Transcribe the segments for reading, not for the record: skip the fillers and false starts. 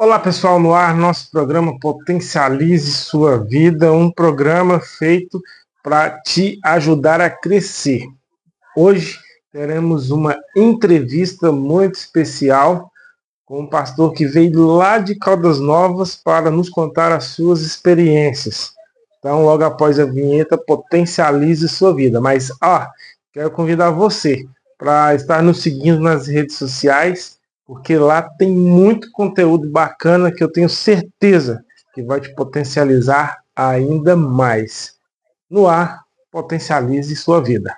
Olá pessoal, no ar nosso programa Potencialize Sua Vida, um programa feito para te ajudar a crescer. Hoje teremos uma entrevista muito especial com um pastor que veio lá de Caldas Novas para nos contar as suas experiências. Então, logo após a vinheta, Potencialize Sua Vida. Mas, quero convidar você para estar nos seguindo nas redes sociais, porque lá tem muito conteúdo bacana que eu tenho certeza que vai te potencializar ainda mais. No ar, Potencialize Sua Vida.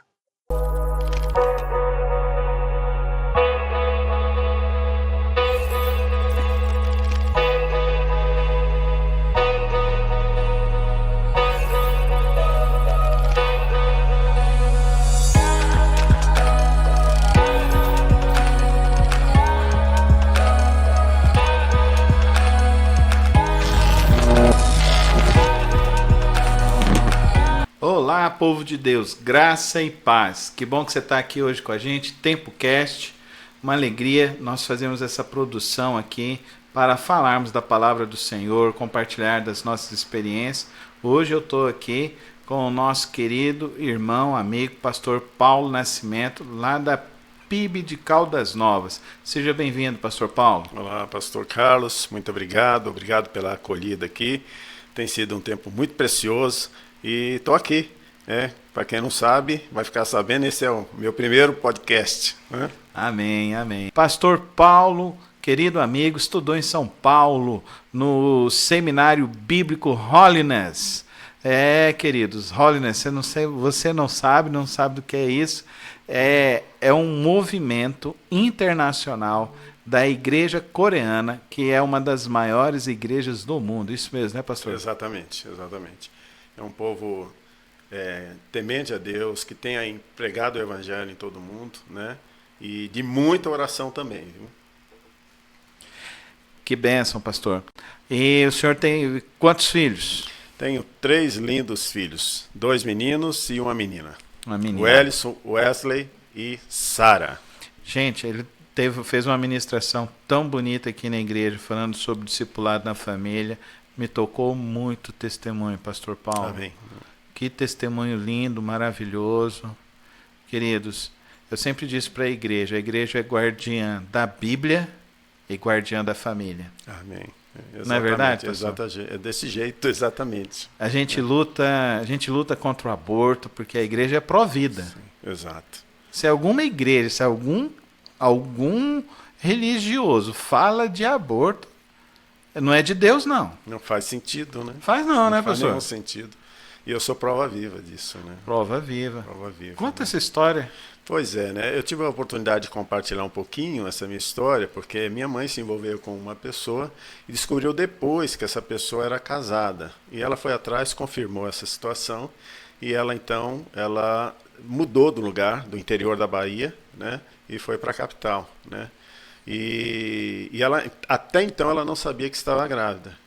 Olá, povo de Deus, graça e paz. Que bom que você está aqui hoje com a gente, TempoCast. Uma alegria nós fazemos essa produção aqui para falarmos da palavra do Senhor, compartilhar das nossas experiências. Hoje eu estou aqui com o nosso querido irmão, amigo, pastor Paulo Nascimento, lá da PIB de Caldas Novas. Seja bem-vindo, pastor Paulo. Olá, pastor Carlos, muito obrigado pela acolhida aqui. Tem sido um tempo muito precioso e estou aqui. Para quem não sabe, vai ficar sabendo, esse é o meu primeiro podcast. Amém, amém. Pastor Paulo, querido amigo, estudou em São Paulo, no Seminário Bíblico Holiness. Queridos, Holiness, você não sabe do que é isso. É um movimento internacional da igreja coreana, que é uma das maiores igrejas do mundo. Isso mesmo, né, pastor? Exatamente. É um povo temente a Deus, que tem pregado o evangelho em todo mundo, né? E de muita oração também, viu? Que bênção, pastor. E o senhor tem quantos filhos? Tenho 3 lindos filhos, 2 meninos e uma menina. O Ellison, Wesley e Sara. Gente, ele fez uma ministração tão bonita aqui na igreja, falando sobre discipulado na família. Me tocou muito o testemunho, pastor Paulo. Amém. Que testemunho lindo, maravilhoso. Queridos, eu sempre disse para a igreja é guardiã da Bíblia e guardiã da família. Amém. Não é verdade, pastor? É desse jeito, exatamente. A gente luta contra o aborto, porque a igreja é pró-vida. Sim, exato. Se alguma igreja, se algum religioso fala de aborto, não é de Deus, não. Não faz sentido, né? Faz não, né, faz pastor? nenhum sentido. E eu sou prova viva disso, né? Prova viva. Conta né? essa história. Pois é, né? Eu tive a oportunidade de compartilhar um pouquinho essa minha história, porque minha mãe se envolveu com uma pessoa e descobriu depois que essa pessoa era casada. E ela foi atrás, confirmou essa situação, e ela então, ela mudou do lugar, do interior da Bahia, né? E foi para a capital, né? E ela, até então, ela não sabia que estava grávida.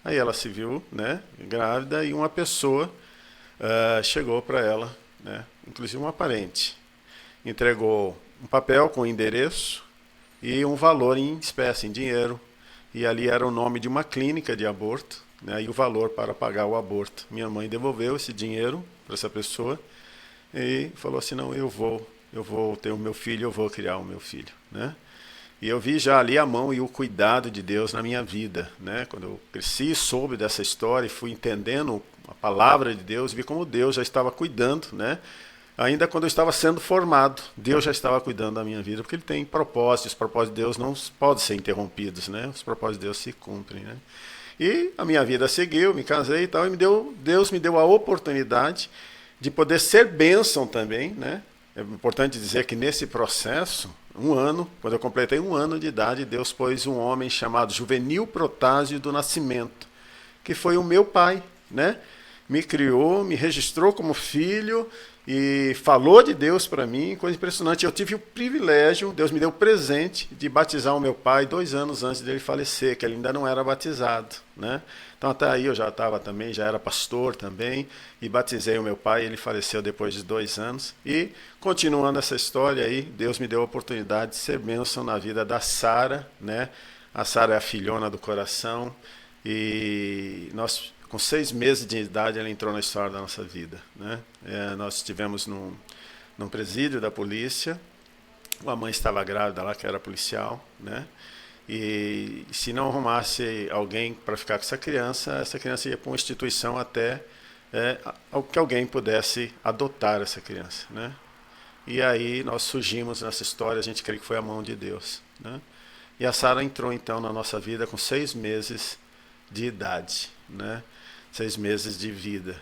Aí ela se viu, né, grávida, e uma pessoa chegou para ela, né, inclusive uma parente, entregou um papel com endereço e um valor em espécie, em dinheiro, e ali era o nome de uma clínica de aborto, né, e o valor para pagar o aborto. Minha mãe devolveu esse dinheiro para essa pessoa e falou assim: não, eu vou ter o meu filho, eu vou criar o meu filho, né? E eu vi já ali a mão e o cuidado de Deus na minha vida, né? Quando eu cresci, soube dessa história e fui entendendo a palavra de Deus, vi como Deus já estava cuidando, né? Ainda quando eu estava sendo formado, Deus já estava cuidando da minha vida, porque Ele tem propósitos, os propósitos de Deus não podem ser interrompidos, né? Os propósitos de Deus se cumprem, né? E a minha vida seguiu, me casei e tal, e Deus me deu a oportunidade de poder ser bênção também, né? É importante dizer que nesse processo, quando eu completei 1 ano de idade, Deus pôs um homem chamado Juvenil Protásio do Nascimento, que foi o meu pai, né? Me criou, me registrou como filho e falou de Deus para mim, coisa impressionante. Eu tive o privilégio, Deus me deu o presente de batizar o meu pai 2 anos antes dele falecer, que ele ainda não era batizado, né? Então até aí eu já estava também, já era pastor também, e batizei o meu pai, ele faleceu depois de 2 anos. E continuando essa história aí, Deus me deu a oportunidade de ser bênção na vida da Sara, né? A Sara é a filhona do coração. E nós, com 6 meses de idade, ela entrou na história da nossa vida, né? Nós estivemos num presídio da polícia. A mãe estava grávida lá, que era policial, né? E se não arrumasse alguém para ficar com essa criança ia para uma instituição até que alguém pudesse adotar essa criança, né? E aí nós surgimos nessa história, a gente crê que foi a mão de Deus, né? E a Sara entrou então na nossa vida com 6 meses de idade, né? 6 meses de vida.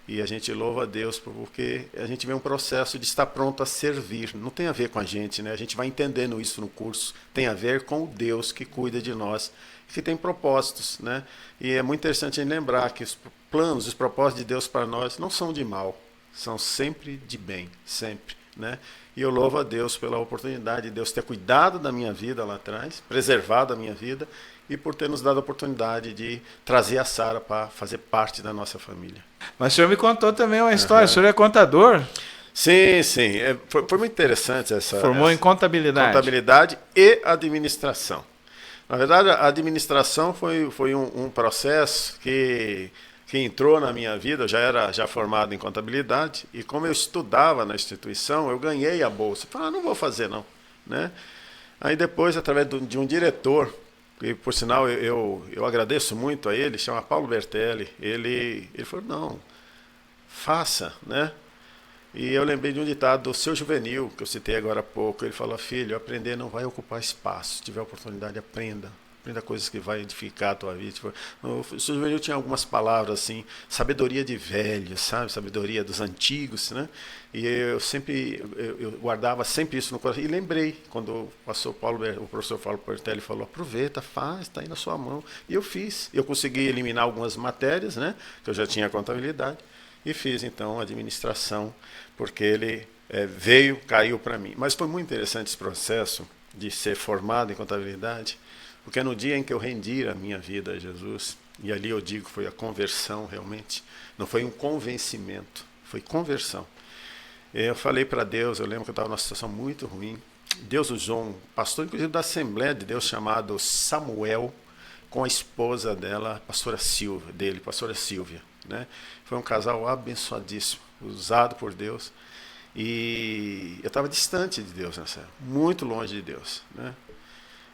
E a gente louva a Deus porque a gente vê um processo de estar pronto a servir. Não tem a ver com a gente, né? A gente vai entendendo isso no curso. Tem a ver com o Deus que cuida de nós, que tem propósitos, né? E é muito interessante a gente lembrar que os planos, os propósitos de Deus para nós não são de mal, são sempre de bem, sempre, né? E eu louvo a Deus pela oportunidade de Deus ter cuidado da minha vida lá atrás, preservado a minha vida, e por ter nos dado a oportunidade de trazer a Sara para fazer parte da nossa família. Mas o senhor me contou também uma história, o senhor é contador? Sim, sim. Foi muito interessante essa... Formou em contabilidade. Contabilidade e administração. Na verdade, a administração foi um processo que entrou na minha vida. Eu já era formado em contabilidade, e como eu estudava na instituição, eu ganhei a bolsa. Falei, não vou fazer não, né? Aí depois, através de um diretor, e por sinal eu agradeço muito a ele, chama Paulo Bertelli, ele falou, não, faça, né? E eu lembrei de um ditado do Seu Juvenil, que eu citei agora há pouco. Ele falou, filho, aprender não vai ocupar espaço, se tiver oportunidade, aprenda coisas que vai edificar a tua vida. O Seu Juvenil tinha algumas palavras assim, sabedoria de velhos, sabe, sabedoria dos antigos, né? E eu guardava sempre isso no coração. E lembrei, quando o professor Paulo Bertelli falou, aproveita, faz, está aí na sua mão. E eu fiz. Eu consegui eliminar algumas matérias, né, que eu já tinha contabilidade, e fiz então administração, porque ele caiu para mim. Mas foi muito interessante esse processo de ser formado em contabilidade, porque no dia em que eu rendi a minha vida a Jesus, e ali eu digo foi a conversão realmente, não foi um convencimento, foi conversão. Eu falei para Deus, eu lembro que eu estava numa situação muito ruim. Deus usou um pastor, inclusive da Assembleia de Deus, chamado Samuel, com a esposa dela, pastora Silvia, né? Foi um casal abençoadíssimo, usado por Deus. E eu estava distante de Deus nessa época, muito longe de Deus, né?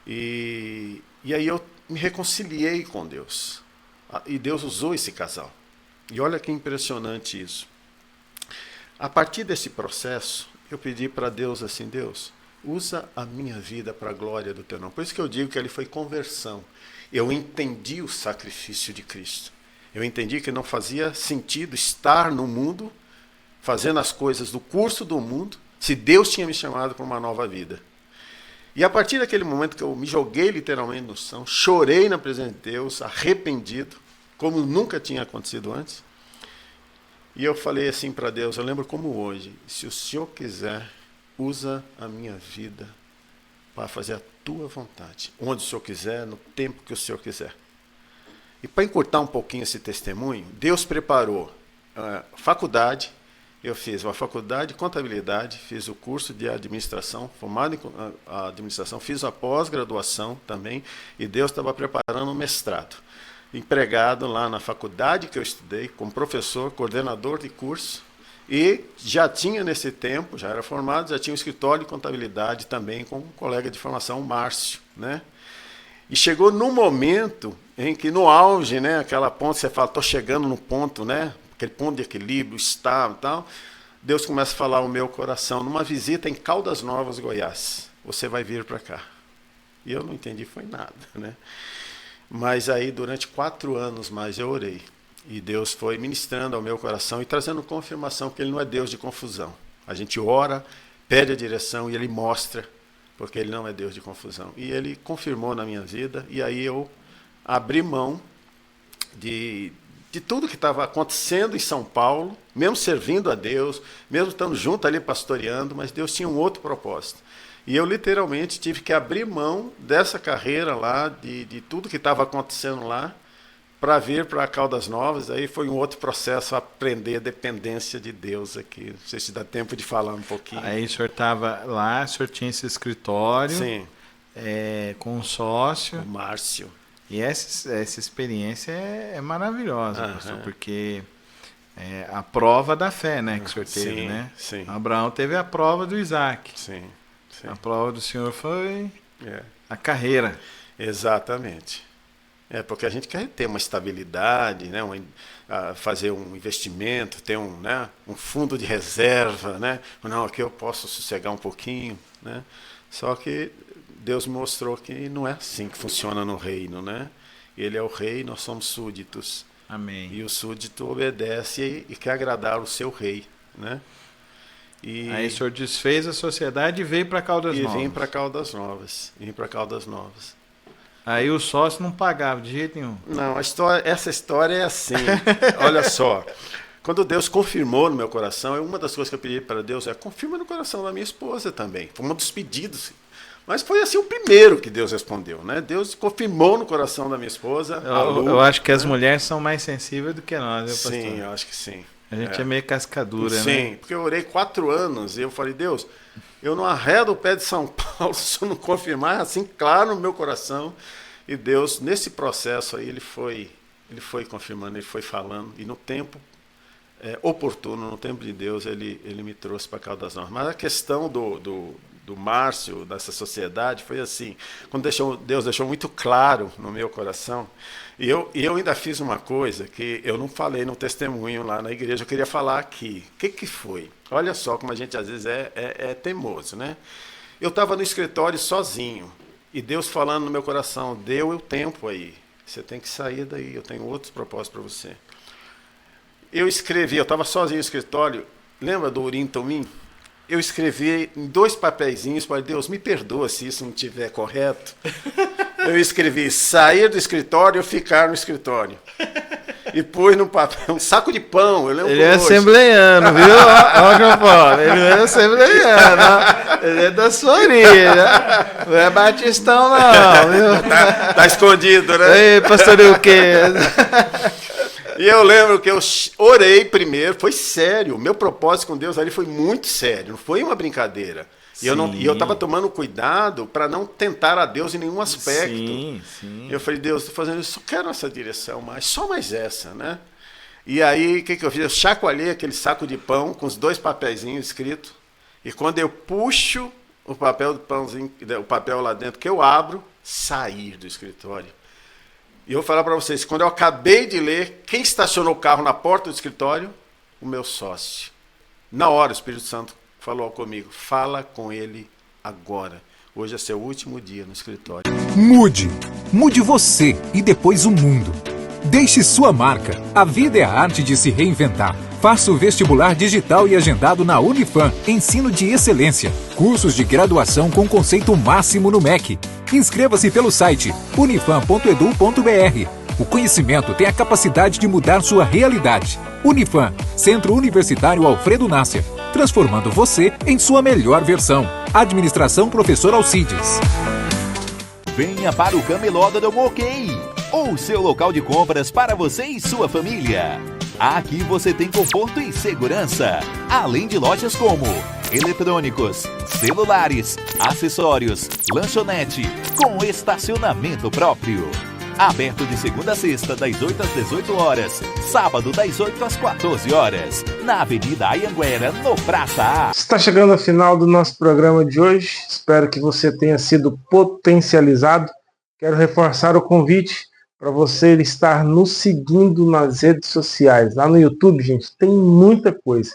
E aí eu me reconciliei com Deus. E Deus usou esse casal. E olha que impressionante isso. A partir desse processo, eu pedi para Deus assim, Deus, usa a minha vida para a glória do teu nome. Por isso que eu digo que ali foi conversão. Eu entendi o sacrifício de Cristo. Eu entendi que não fazia sentido estar no mundo, fazendo as coisas do curso do mundo, se Deus tinha me chamado para uma nova vida. E a partir daquele momento que eu me joguei literalmente no chão, chorei na presença de Deus, arrependido, como nunca tinha acontecido antes. E eu falei assim para Deus, eu lembro como hoje, se o Senhor quiser, usa a minha vida para fazer a tua vontade, onde o Senhor quiser, no tempo que o Senhor quiser. E para encurtar um pouquinho esse testemunho, Deus preparou faculdade. Eu fiz uma faculdade de contabilidade, fiz o curso de administração, formado em administração, fiz a pós-graduação também, e Deus estava preparando um mestrado. Empregado lá na faculdade que eu estudei, como professor, coordenador de curso, e já tinha nesse tempo, já era formado, já tinha um escritório de contabilidade também com um colega de formação, o Márcio, né? E chegou num momento em que no auge, né, aquela ponto, você fala, estou chegando no ponto, né? Aquele ponto de equilíbrio, estável e tal, Deus começa a falar ao meu coração, numa visita em Caldas Novas, Goiás, você vai vir para cá. E eu não entendi, foi nada, né? Mas aí, durante 4 anos mais, eu orei. E Deus foi ministrando ao meu coração e trazendo confirmação que Ele não é Deus de confusão. A gente ora, pede a direção e Ele mostra, porque Ele não é Deus de confusão. E Ele confirmou na minha vida, e aí eu abri mão de tudo que estava acontecendo em São Paulo, mesmo servindo a Deus, mesmo estando junto ali pastoreando, mas Deus tinha um outro propósito. E eu literalmente tive que abrir mão dessa carreira lá, de tudo que estava acontecendo lá, para vir para Caldas Novas. Aí foi um outro processo, aprender a dependência de Deus aqui. Não sei se dá tempo de falar um pouquinho. Aí o senhor estava lá, o senhor tinha esse escritório. Sim. com um sócio. O Márcio. E essa experiência é maravilhosa, pastor, porque a prova da fé, né, que o senhor teve, né? Sim. Abraão teve a prova do Isaac. Sim. A prova do senhor foi a carreira. Exatamente. Porque a gente quer ter uma estabilidade, né? Fazer um investimento, ter um fundo de reserva, né? Não, aqui eu posso sossegar um pouquinho, né? Só que Deus mostrou que não é assim que funciona no reino, né? Ele é o rei, nós somos súditos. Amém. E o súdito obedece e quer agradar o seu rei, né? Aí o senhor desfez a sociedade e veio para Caldas Novas. E vim para Caldas Novas. Aí o sócio não pagava de jeito nenhum. Não, essa história é assim. Olha só. Quando Deus confirmou no meu coração, uma das coisas que eu pedi para Deus confirma no coração da minha esposa também. Foi um dos pedidos. Mas foi assim o primeiro que Deus respondeu, né? Deus confirmou no coração da minha esposa. Eu acho que as mulheres são mais sensíveis do que nós, né, pastor? Sim, eu acho que sim. A gente é meio cascadura, né? Sim, porque eu orei 4 anos e eu falei, Deus, eu não arredo o pé de São Paulo se eu não confirmar, assim, claro no meu coração. E Deus, nesse processo aí, ele foi confirmando, ele foi falando, e no tempo oportuno, no tempo de Deus, ele me trouxe para Caldas Novas. Mas a questão do Márcio, dessa sociedade, foi assim, quando Deus deixou muito claro no meu coração, e eu ainda fiz uma coisa que eu não falei no testemunho lá na igreja, eu queria falar aqui. O que foi? Olha só como a gente às vezes é teimoso, né? Eu estava no escritório sozinho, e Deus falando no meu coração, deu o tempo aí, você tem que sair daí, eu tenho outros propósitos para você. Eu estava sozinho no escritório, lembra do Urim Tumim? Eu escrevi em 2 papeizinhos, falei, Deus, me perdoa se isso não estiver correto. Eu escrevi sair do escritório ou ficar no escritório. E pus no papel um saco de pão, eu lembro. Ele é assembleiano, viu? Olha o que eu falo. Ele é assembleiano, ele é da sua orelha. Não é batistão, não, viu? Tá escondido, né? Ei, pastor, o quê? E eu lembro que eu orei primeiro, foi sério. O meu propósito com Deus ali foi muito sério, não foi uma brincadeira. E eu estava tomando cuidado para não tentar a Deus em nenhum aspecto. Sim. Eu falei, Deus, estou fazendo isso, só quero essa direção, mas só mais essa, né? E aí, o que eu fiz? Eu chacoalhei aquele saco de pão com os 2 papeizinhos escritos. E quando eu puxo o papel do pãozinho, o papel lá dentro, que eu abro, sair do escritório. E eu vou falar para vocês, quando eu acabei de ler, quem estacionou o carro na porta do escritório? O meu sócio. Na hora, o Espírito Santo falou comigo, fala com ele agora. Hoje é seu último dia no escritório. Mude você e depois o mundo. Deixe sua marca. A vida é a arte de se reinventar. Faça o vestibular digital e agendado na Unifam. Ensino de excelência. Cursos de graduação com conceito máximo no MEC. Inscreva-se pelo site unifam.edu.br. O conhecimento tem a capacidade de mudar sua realidade. Unifam, Centro Universitário Alfredo Nasser. Transformando você em sua melhor versão. Administração Professor Alcides. Venha para o Cameló da Domoquei, o seu local de compras para você e sua família. Aqui você tem conforto e segurança, além de lojas como eletrônicos, celulares, acessórios, lanchonete, com estacionamento próprio. Aberto de segunda a sexta, das 8 às 18 horas. Sábado, das 8 às 14 horas. Na Avenida Anhanguera, no Praça A. Está chegando ao final do nosso programa de hoje. Espero que você tenha sido potencializado. Quero reforçar o convite para você estar nos seguindo nas redes sociais. Lá no YouTube, gente, tem muita coisa.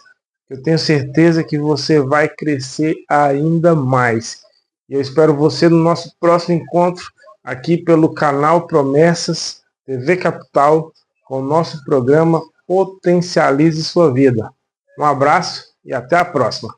Eu tenho certeza que você vai crescer ainda mais. E eu espero você no nosso próximo encontro aqui pelo canal Promessas TV Capital, com o nosso programa Potencialize Sua Vida. Um abraço e até a próxima.